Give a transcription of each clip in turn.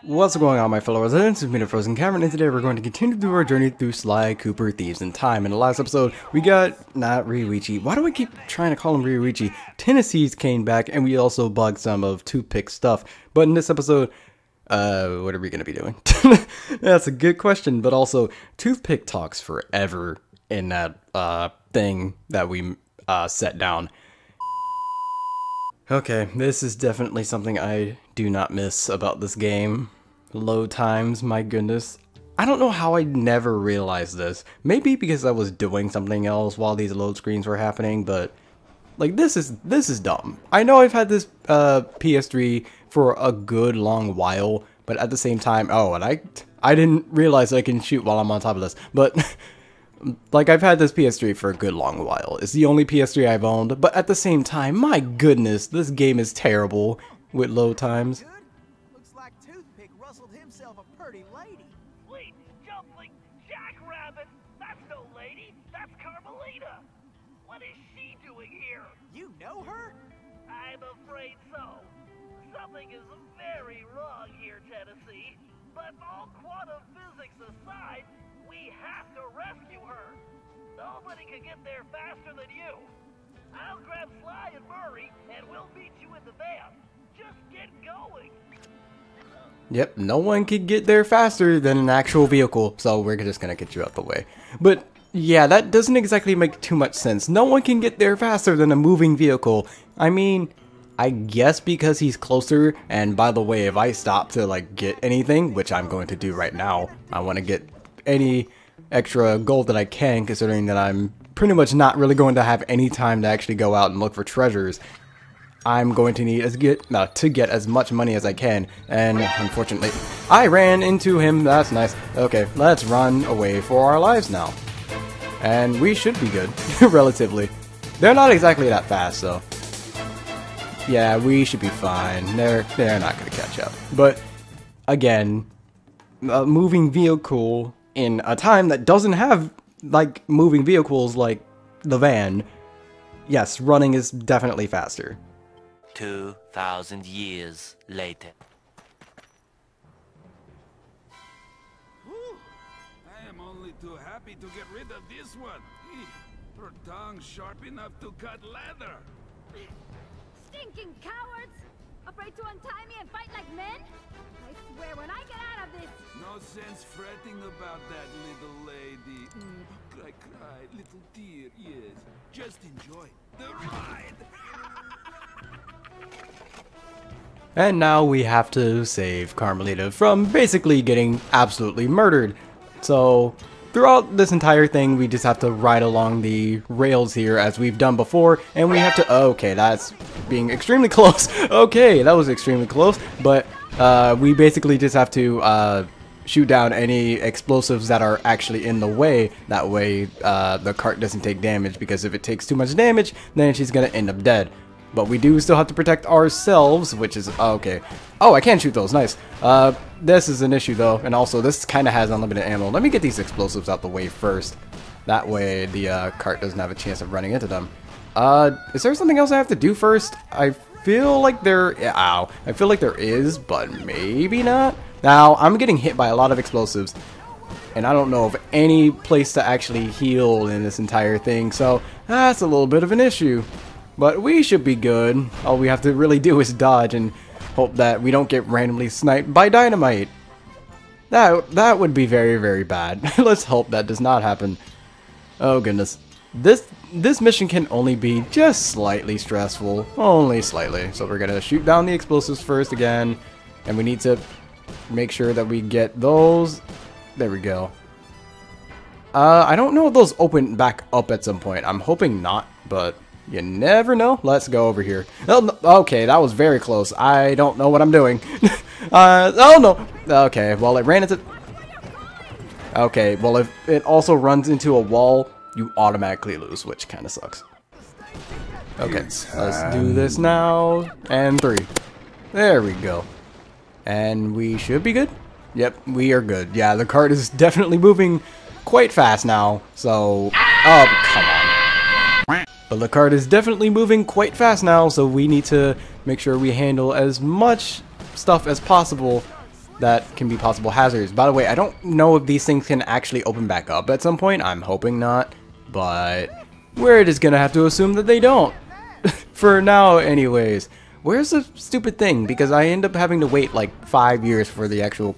What's going on, my fellow residents? It's me, TheFrozenCavern, and today we're going to continue through our journey through Sly Cooper Thieves in Time. In the last episode, we got, not Ryuichi, why do I keep trying to call him Ryuichi? Tennessee's came back, and we also bugged some of Toothpick's stuff. But in this episode, what are we going to be doing? That's a good question, but also, Toothpick talks forever in that, thing that we, set down. Okay, this is definitely something I do not miss about this game. Load times, my goodness. I don't know how I never realized this. Maybe because I was doing something else while these load screens were happening, but like this is dumb. I know I've had this PS3 for a good long while, but at the same time, oh, and I didn't realize I can shoot while I'm on top of this, but like, I've had this PS3 for a good long while. It's the only PS3 I've owned, but at the same time, my goodness, this game is terrible with load times. Looks like Toothpick rustled himself a pretty lady. Sweet, jumping jackrabbit! That's no lady, that's Carmelita! What is she doing here? You know her? I'm afraid so. Something is very wrong here, Tennessee. But all quantum physics aside, we have to rescue her. Nobody can get there faster than you. I'll grab Sly and Murray, and we'll meet you in the van. Just get going. Yep, no one can get there faster than an actual vehicle, so we're just gonna get you out the way. But yeah, that doesn't exactly make too much sense. No one can get there faster than a moving vehicle. I mean, I guess because he's closer, and by the way, if I stop to like get anything, which I'm going to do right now, I want to get any extra gold that I can, considering that I'm pretty much not really going to have any time to actually go out and look for treasures. I'm going to need to get as much money as I can, and unfortunately, I ran into him. That's nice. Okay, let's run away for our lives now. And we should be good, relatively. They're not exactly that fast, though. Yeah, we should be fine. They're not going to catch up. But, again, a moving vehicle in a time that doesn't have, like, moving vehicles like the van, yes, running is definitely faster. 2,000 years later. Whew. I am only too happy to get rid of this one. Her tongue sharp enough to cut leather. Stinking cowards! Afraid to untie me and fight like men? I swear when I get out of this... No sense fretting about that, little lady. Cry, cry, little dear, yes. Just enjoy the ride. And now we have to save Carmelita from basically getting absolutely murdered. So throughout this entire thing, we just have to ride along the rails here as we've done before, and we have to, okay, that's being extremely close. Okay, that was extremely close, but we basically just have to shoot down any explosives that are actually in the way. That way the cart doesn't take damage, because if it takes too much damage, then she's gonna end up dead. But we do still have to protect ourselves, which is, okay. Oh, I can shoot those, nice. This is an issue though, and also this kind of has unlimited ammo. Let me get these explosives out the way first. That way the cart doesn't have a chance of running into them. Is there something else I have to do first? I feel like I feel like there is, but maybe not. Now, I'm getting hit by a lot of explosives, and I don't know of any place to actually heal in this entire thing, so that's a little bit of an issue. But we should be good. All we have to really do is dodge and hope that we don't get randomly sniped by dynamite. That would be very, very bad. Let's hope that does not happen. Oh goodness. This mission can only be just slightly stressful. Only slightly. So we're gonna shoot down the explosives first again. And we need to make sure that we get those. There we go. I don't know if those open back up at some point. I'm hoping not, but you never know. Let's go over here. Oh, no. Okay, that was very close. I don't know what I'm doing. Oh no. Okay, well it ran into... Okay, well if it also runs into a wall, you automatically lose, which kind of sucks. Okay, let's do this now. And 3. There we go. And we should be good. Yep, we are good. Yeah, the cart is definitely moving quite fast now, so... Oh, come on. But the cart is definitely moving quite fast now, so we need to make sure we handle as much stuff as possible that can be possible hazards. By the way, I don't know if these things can actually open back up at some point. I'm hoping not, but we're just gonna have to assume that they don't. For now, anyways. Where's the stupid thing? Because I end up having to wait like 5 years for the actual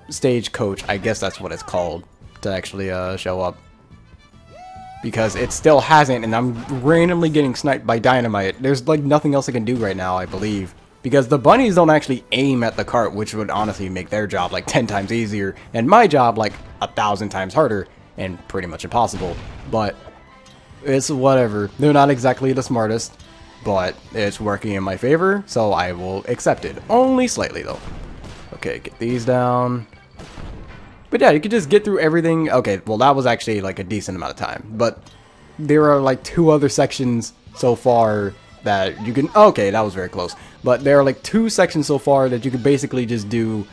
stagecoach, I guess that's what it's called, to actually show up. Because it still hasn't, and I'm randomly getting sniped by dynamite. There's like nothing else I can do right now, I believe. Because the bunnies don't actually aim at the cart, which would honestly make their job like 10 times easier, and my job like 1,000 times harder, and pretty much impossible. But it's whatever. They're not exactly the smartest, but it's working in my favor, so I will accept it. Only slightly though. Okay, get these down. But yeah, you could just get through everything. Okay, well that was actually like a decent amount of time. But there are like 2 other sections so far that you can... Okay, that was very close. But there are like 2 sections so far that you could basically just do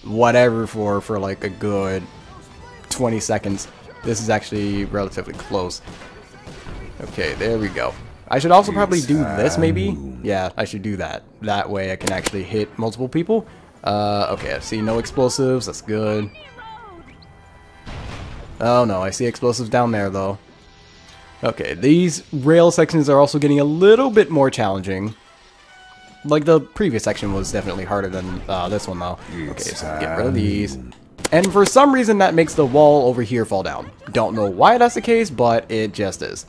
whatever for like a good 20 seconds. This is actually relatively close. Okay, there we go. I should also probably do this maybe. Yeah, I should do that. That way I can actually hit multiple people. Okay, I see no explosives. That's good. Oh no, I see explosives down there though. Okay, these rail sections are also getting a little bit more challenging. Like the previous section was definitely harder than this one though. Okay, so get rid of these. And for some reason that makes the wall over here fall down. Don't know why that's the case, but it just is.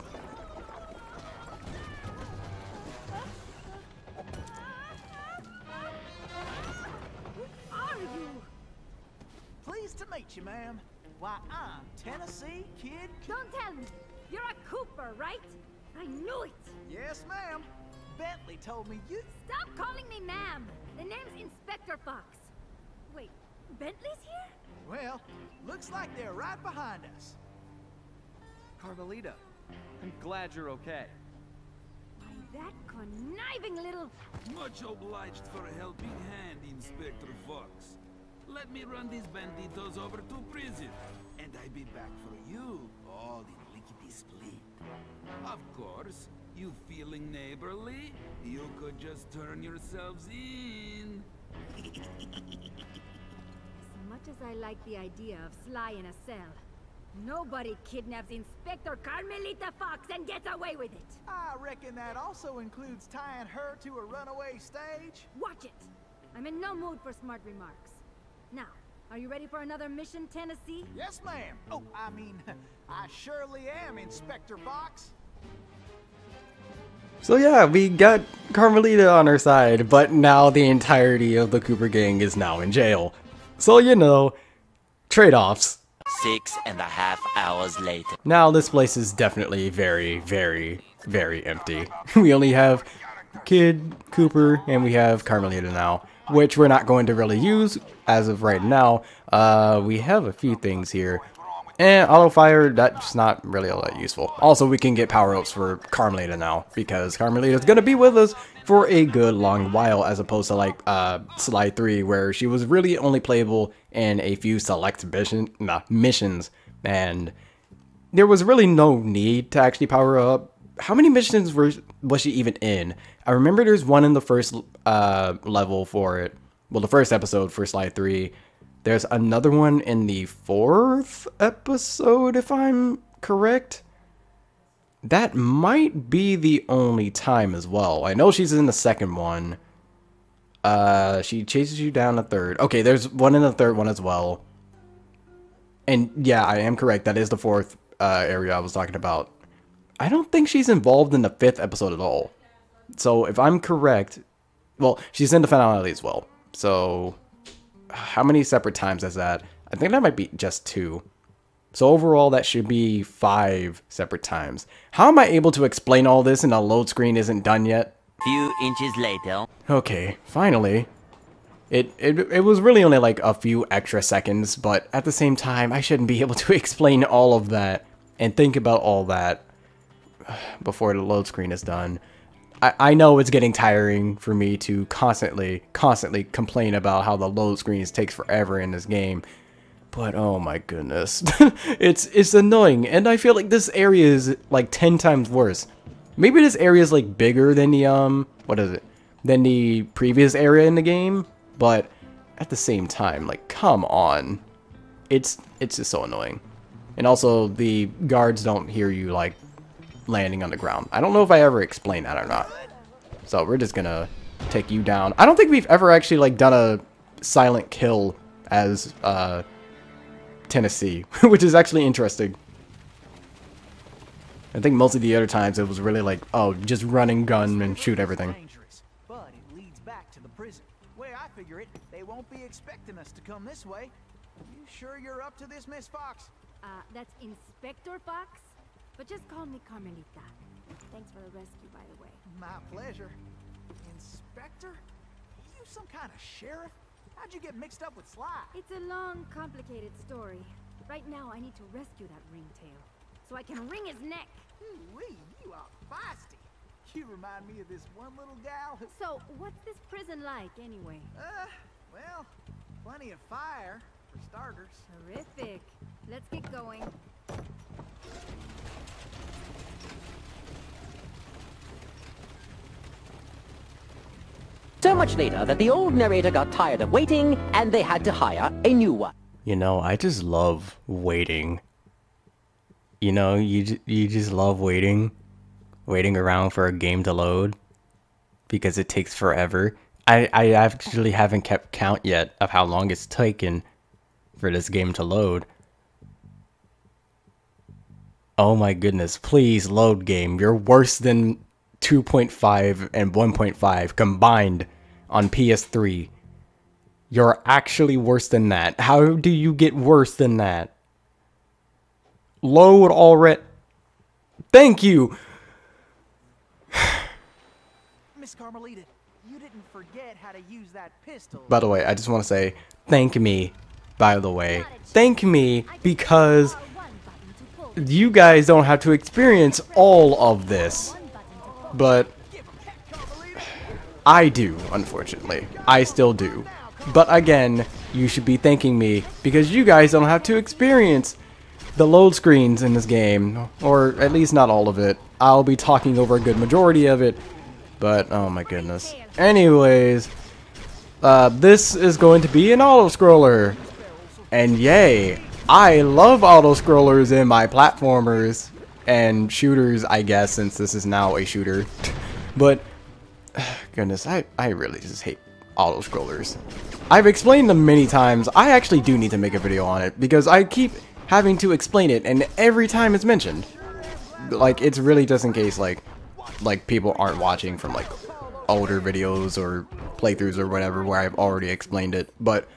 Pleased to meet you, ma'am. Why, I'm Tennessee Kid. Don't tell me. You're a Cooper, right? I knew it. Yes, ma'am. Bentley told me you... Stop calling me ma'am. The name's Inspector Fox. Wait, Bentley's here? Well, looks like they're right behind us. Carmelita, I'm glad you're okay. Why, that conniving little... Much obliged for a helping hand, Inspector Fox. Let me run these banditos over to prison, and I be back for you, all in lickety-split. Of course, you feeling neighborly? You could just turn yourselves in. As much as I like the idea of Sly in a cell, nobody kidnaps Inspector Carmelita Fox and gets away with it. I reckon that also includes tying her to a runaway stage. Watch it. I'm in no mood for smart remarks. Now, are you ready for another mission, Tennessee? Yes, ma'am. Oh, I mean, I surely am, Inspector Fox. So yeah, we got Carmelita on our side, but now the entirety of the Cooper gang is now in jail. So you know, trade-offs. 6.5 hours later. Now this place is definitely very, very, very empty. We only have Kid, Cooper, and we have Carmelita now, which we're not going to really use as of right now. We have a few things here. And auto fire, that's not really all that useful. Also, we can get power-ups for Carmelita now, because Carmelita is going to be with us for a good long while, as opposed to like Slide 3, where she was really only playable in a few select missions, and there was really no need to actually power her up. How many missions was she even in? I remember there's one in the first level for it. Well, the first episode for Slide 3. There's another one in the 4th episode, if I'm correct. That might be the only time as well. I know she's in the second one. She chases you down the 3rd. Okay, there's one in the 3rd one as well. And yeah, I am correct. That is the 4th area I was talking about. I don't think she's involved in the 5th episode at all. So if I'm correct, well, she's in the finale as well. So how many separate times is that? I think that might be just 2. So overall, that should be 5 separate times. How am I able to explain all this and the load screen isn't done yet? Few inches later. Okay, finally. It was really only like a few extra seconds, but at the same time, I shouldn't be able to explain all of that and think about all that before the load screen is done. I know it's getting tiring for me to constantly complain about how the load screens takes forever in this game. But oh my goodness. it's annoying, and I feel like this area is like 10 times worse. Maybe this area is like bigger than the than the previous area in the game, but at the same time, like, come on. It's just so annoying. And also, the guards don't hear you, like, landing on the ground. I don't know if I ever explained that or not. So we're just gonna take you down. I don't think we've ever actually, like, done a silent kill as, Tennessee, which is actually interesting. I think most of the other times it was really like, oh, just run and gun and shoot everything. Dangerous, but it leads back to the prison. Way I figure it, they won't be expecting us to come this way. You sure you're up to this, Miss Fox? That's Inspector Fox? But just call me Carmelita. Thanks for the rescue, by the way. My pleasure. Inspector? You some kind of sheriff? How'd you get mixed up with Sly? It's a long, complicated story. Right now, I need to rescue that ringtail, so I can wring his neck. Ooh-wee, you are feisty. You remind me of this one little gal who... So, what's this prison like, anyway? Well, plenty of fire, for starters. Terrific. Let's get going. So much later that the old narrator got tired of waiting, and they had to hire a new one. You know, I just love waiting. You know, you just love waiting around for a game to load because it takes forever. I actually haven't kept count yet of how long it's taken for this game to load. Oh my goodness, please load game. You're worse than 2.5 and 1.5 combined on PS3. You're actually worse than that. How do you get worse than that? Load already. Thank you. Miss Carmelita, you didn't forget how to use that pistol. By the way, I just want to say thank me. By the way, thank me because you guys don't have to experience all of this. But I do, unfortunately. I still do. But again, you should be thanking me because you guys don't have to experience the load screens in this game, or at least not all of it. I'll be talking over a good majority of it, but oh my goodness. Anyways, this is going to be an auto-scroller, and yay, I love auto-scrollers in my platformers and shooters, I guess, since this is now a shooter. But goodness, I really just hate auto-scrollers. I've explained them many times. I actually do need to make a video on it because I keep having to explain it, and every time it's mentioned, like, it's really just in case like people aren't watching from like older videos or playthroughs or whatever where I've already explained it. But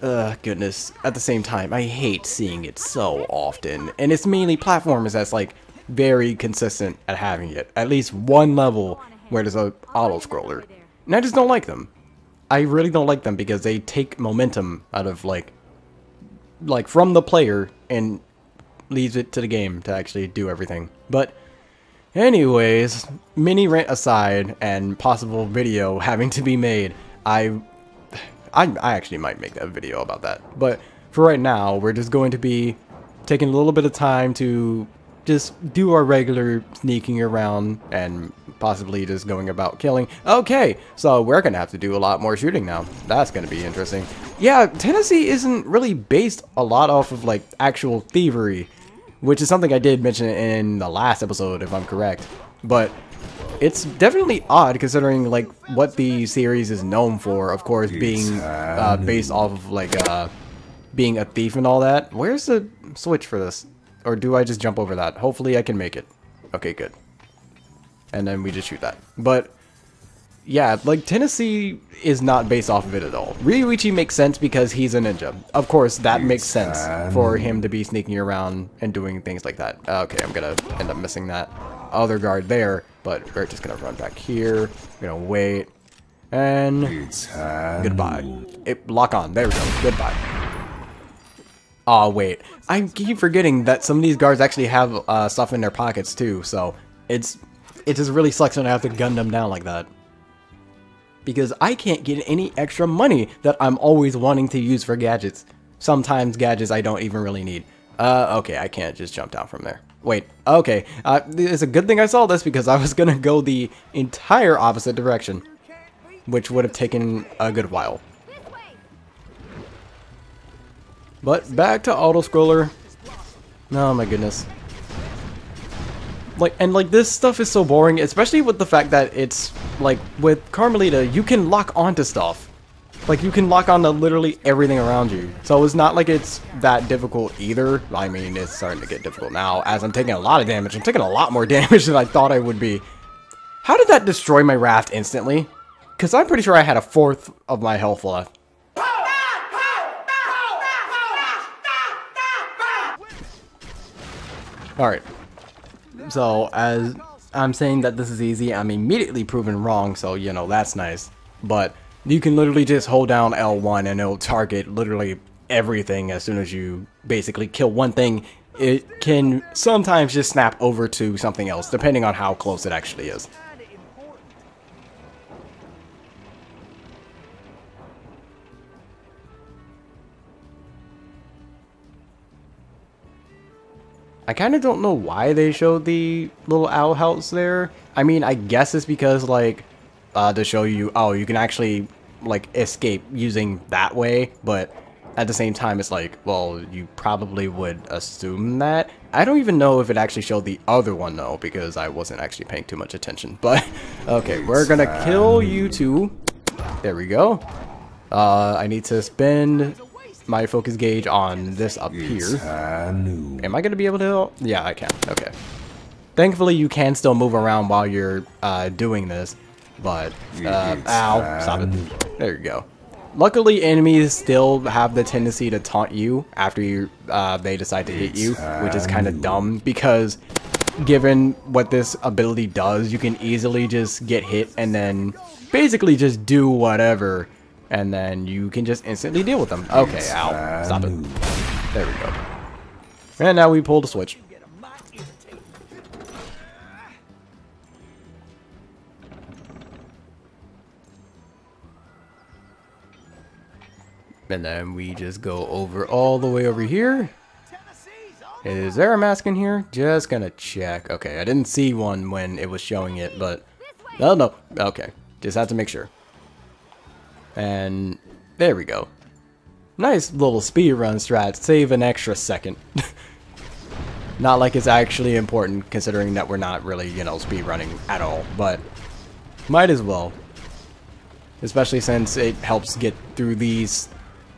goodness, at the same time, I hate seeing it so often, and it's mainly platformers that's like very consistent at having it. At least one level where there's a auto scroller, and I just don't like them. I really don't like them because they take momentum out of like from the player and leaves it to the game to actually do everything. But anyways, mini rant aside and possible video having to be made, I actually might make that video about that. But for right now, we're just going to be taking a little bit of time to just do our regular sneaking around and possibly just going about killing. Okay, so we're gonna have to do a lot more shooting now. That's gonna be interesting. Yeah, Tennessee isn't really based a lot off of like actual thievery, which is something I did mention in the last episode, if I'm correct. But it's definitely odd considering like what the series is known for, of course, being based off of like being a thief and all that. Where's the switch for this? Or do I just jump over that? Hopefully I can make it. Okay, good. And then we just shoot that. But yeah, like Tennessee is not based off of it at all. Ryuichi makes sense because he's a ninja. Of course, that makes sense for him to be sneaking around and doing things like that. Okay, I'm gonna end up missing that other guard there, but we're just gonna run back here. We're gonna wait. And goodbye. Lock on. There we go. Goodbye. Oh wait, I keep forgetting that some of these guards actually have stuff in their pockets too, so it just really sucks when I have to gun them down like that. Because I can't get any extra money that I'm always wanting to use for gadgets. Sometimes gadgets I don't even really need. Okay, I can't just jump down from there. Wait, okay, it's a good thing I saw this because I was gonna go the entire opposite direction, which would have taken a good while. But back to auto-scroller. Oh my goodness. Like this stuff is so boring, especially with the fact that it's like with Carmelita, you can lock onto stuff. Like you can lock onto literally everything around you. So it's not like it's that difficult either. I mean, it's starting to get difficult now as I'm taking a lot of damage. I'm taking a lot more damage than I thought I would be. How did that destroy my raft instantly? Because I'm pretty sure I had a fourth of my health left. Alright. So, as I'm saying that this is easy, I'm immediately proven wrong, so, you know, that's nice. But you can literally just hold down L1 and it'll target literally everything as soon as you basically kill one thing. It can sometimes just snap over to something else, depending on how close it actually is. I kind of don't know why they showed the little owl house there. I mean, I guess it's because, like, to show you, oh, you can actually, like, escape using that way, but at the same time, it's like, well, you probably would assume that. I don't even know if it actually showed the other one, though, because I wasn't actually paying too much attention. But, okay, we're gonna kill you two. There we go. I need to spend my focus gauge on this up here. Am I gonna be able to? Yeah, I can. Okay. Thankfully, you can still move around while you're doing this, but ow! Stop it. There you go. Luckily, enemies still have the tendency to taunt you after you they decide to hit you, which is kind of dumb because given what this ability does, you can easily just get hit and then basically just do whatever. And then you can just instantly deal with them. Okay, ow. Stop it. There we go. And now we pull the switch. And then we just go over all the way over here. Is there a mask in here? Just gonna check. Okay, I didn't see one when it was showing it, but... Oh, no. Okay. Just have to make sure. And there we go. Nice little speedrun strat. Save an extra second. Not like it's actually important considering that we're not really, you know, speedrunning at all. But might as well. Especially since it helps get through these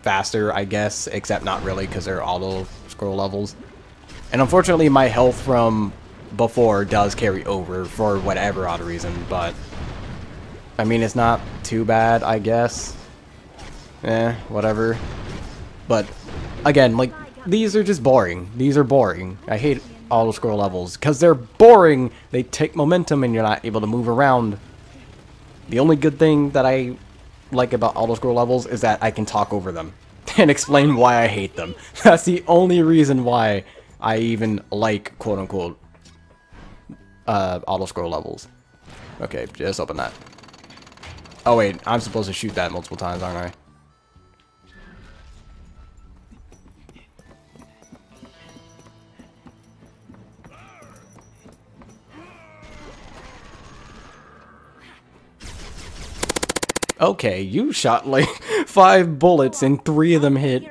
faster, I guess. Except not really because they're auto scroll levels. And unfortunately my health from before does carry over for whatever odd reason. But I mean, it's not too bad, I guess. Whatever. But, again, like, these are just boring. These are boring. I hate auto-scroll levels, because they're boring! They take momentum and you're not able to move around. The only good thing that I like about auto-scroll levels is that I can talk over them, and explain why I hate them. That's the only reason why I even like, quote-unquote, auto-scroll levels. Okay, just open that. Oh wait, I'm supposed to shoot that multiple times, aren't I? Okay, you shot like 5 bullets and 3 of them hit.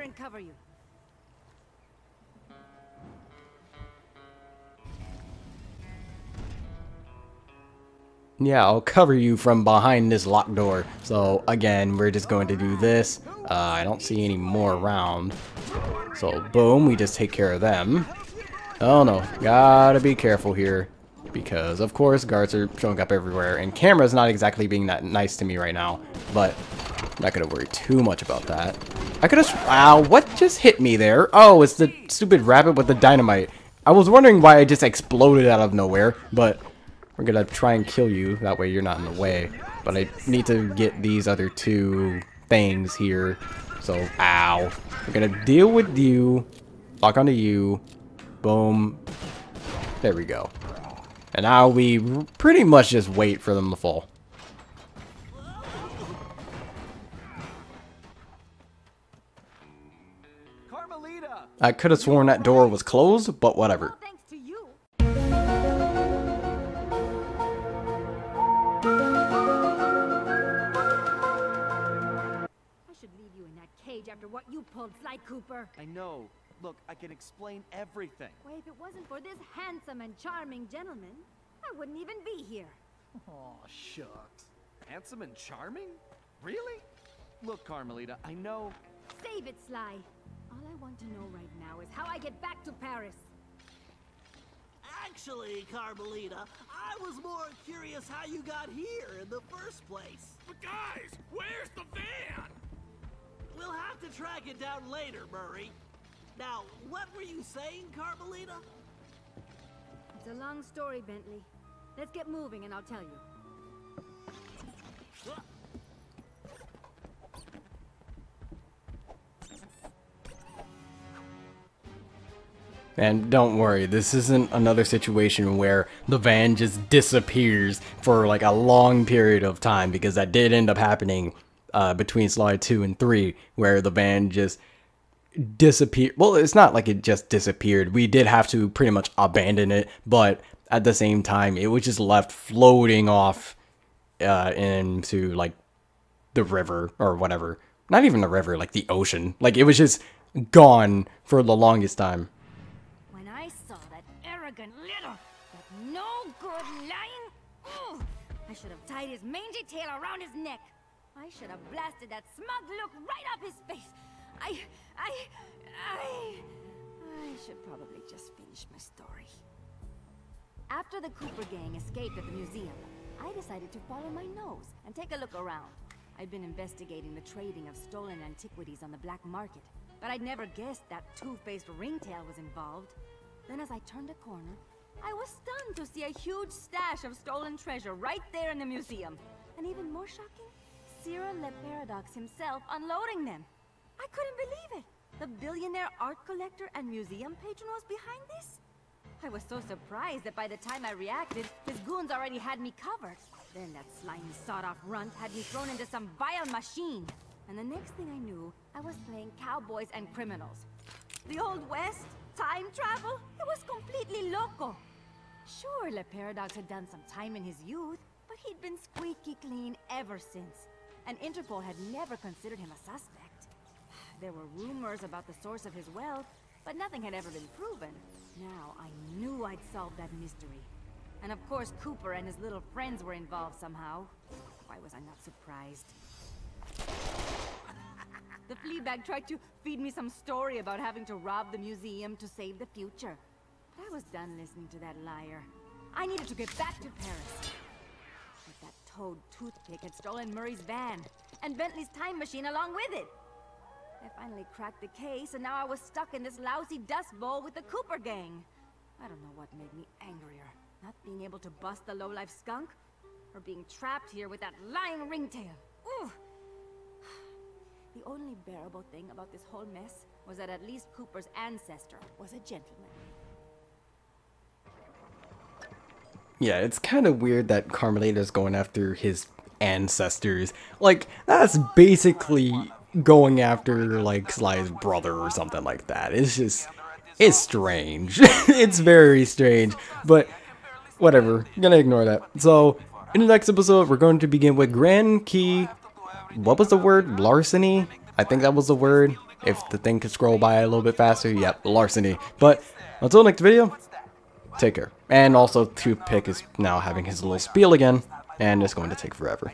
Yeah, I'll cover you from behind this locked door. So, again, we're just going to do this. I don't see any more around. So, boom, we just take care of them. Oh no, gotta be careful here. Because, of course, guards are showing up everywhere. And camera's not exactly being that nice to me right now. But, I'm not gonna worry too much about that. I could've... Wow, what just hit me there? Oh, it's the stupid rabbit with the dynamite. I was wondering why it just exploded out of nowhere, but... We're gonna try and kill you, that way you're not in the way. But I need to get these other 2 things here. So, ow. We're gonna deal with you. Lock onto you. Boom. There we go. And now we pretty much just wait for them to fall. Carmelita! I could have sworn that door was closed, but whatever. rage after what you pulled, Sly Cooper. I know. Look, I can explain everything. Why, if it wasn't for this handsome and charming gentleman, I wouldn't even be here. Aw, shucks. Handsome and charming? Really? Look, Carmelita, I know... Save it, Sly. All I want to know right now is how I get back to Paris. Actually, Carmelita, I was more curious how you got here in the first place. But guys, where's the van? We'll have to track it down later, Murray. Now, what were you saying, Carmelita? It's a long story, Bentley. Let's get moving and I'll tell you. And don't worry, this isn't another situation where the van just disappears for like a long period of time, because that did end up happening between Slide 2 and 3, where the van just disappeared. Well, it's not like it just disappeared. We did have to pretty much abandon it, but at the same time, it was just left floating off into like the river or whatever. Not even the river, like the ocean. Like it was just gone for the longest time. When I saw that arrogant little, that no good lying, ugh, I should have tied his mangy tail around his neck. I should have blasted that smug look right off his face. I should probably just finish my story. After the Cooper gang escaped at the museum, I decided to follow my nose and take a look around. I'd been investigating the trading of stolen antiquities on the black market, but I'd never guessed that two-faced ringtail was involved. Then as I turned a corner, I was stunned to see a huge stash of stolen treasure right there in the museum. And even more shocking, Cyril Le Paradox himself unloading them. I couldn't believe it. The billionaire art collector and museum patron was behind this? I was so surprised that by the time I reacted, his goons already had me covered. Then that slimy sawed-off runt had me thrown into some vile machine. And the next thing I knew, I was playing cowboys and criminals. The Old West? Time travel? It was completely loco. Sure, Le Paradox had done some time in his youth, but he'd been squeaky clean ever since. And Interpol had never considered him a suspect. There were rumors about the source of his wealth, but nothing had ever been proven. Now I knew I'd solved that mystery. And of course Cooper and his little friends were involved somehow. Why was I not surprised? The Fleabag tried to feed me some story about having to rob the museum to save the future. But I was done listening to that liar. I needed to get back to Paris. But that toad toothpick had stolen Murray's van, and Bentley's time machine along with it. I finally cracked the case, and now I was stuck in this lousy dust bowl with the Cooper gang. I don't know what made me angrier. Not being able to bust the lowlife skunk, or being trapped here with that lying ringtail. Ooh! The only bearable thing about this whole mess was that at least Cooper's ancestor was a gentleman. Yeah, it's kind of weird that Carmelita's going after his ancestors. Like, that's basically going after, like, Sly's brother or something like that. It's just, it's strange. It's very strange, but whatever. I'm gonna ignore that. So, in the next episode, we're going to begin with Grand Key. What was the word? Larceny? I think that was the word. If the thing could scroll by a little bit faster, yep, larceny. But until next video, take care. And also, Toothpick is now having his little spiel again, and it's going to take forever.